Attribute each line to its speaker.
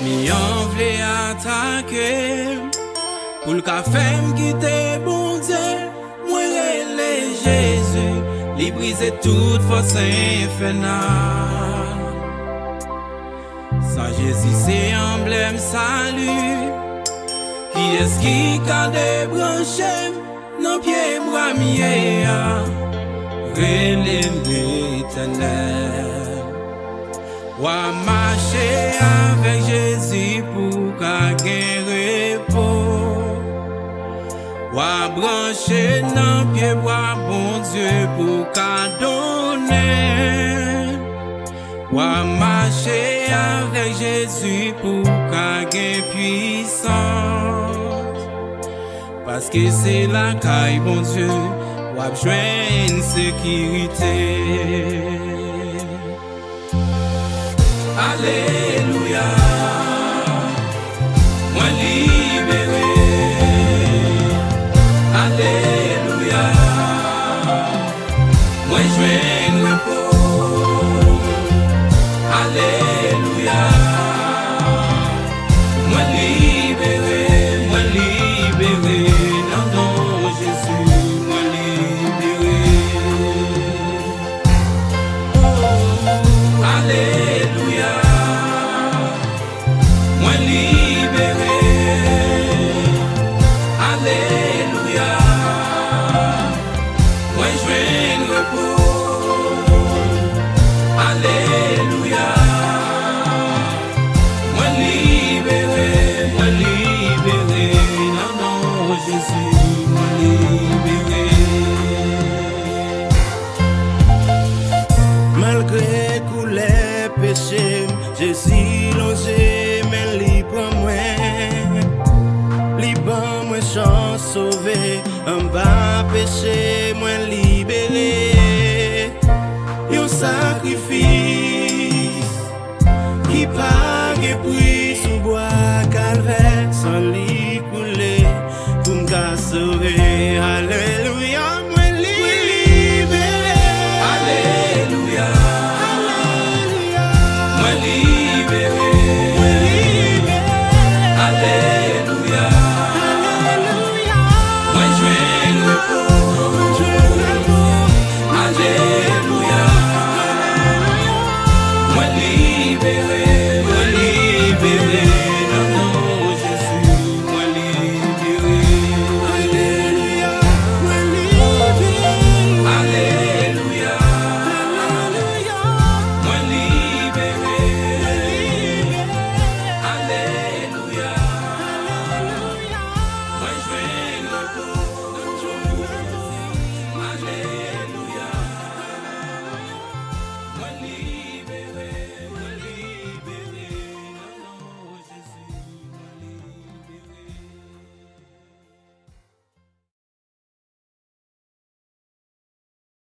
Speaker 1: Mi an vle atake pour le café m'quitte bon Dieu. Moi rele Jésus, li brise toute force infernale. Sans Jésus c'est emblème salut. Qui est-ce qui a débranché nos pieds bras mieux? Rele l'Éternel. Ou marcher avec Jésus pour gagner repos. Ou brancher dans pied bois bon Dieu pour donner. Ou marcher avec Jésus pour gagner puissance. Parce que c'est la caille bon Dieu, ou joindre sécurité. Alléluia, moi libéré. Alléluia, moi joint repos. Alléluia, moi libéré, non non Jésus, moi libéré. Oh, alléluia.
Speaker 2: Malgré tous les péchés, Jésus longé, mais libre moi chance sauvé, en bas péché, moi libéré. Un sacrifice qui pague prix sous bois calvaire, sans lui couler, pour me sauver. Alléluia.
Speaker 1: Moi je vais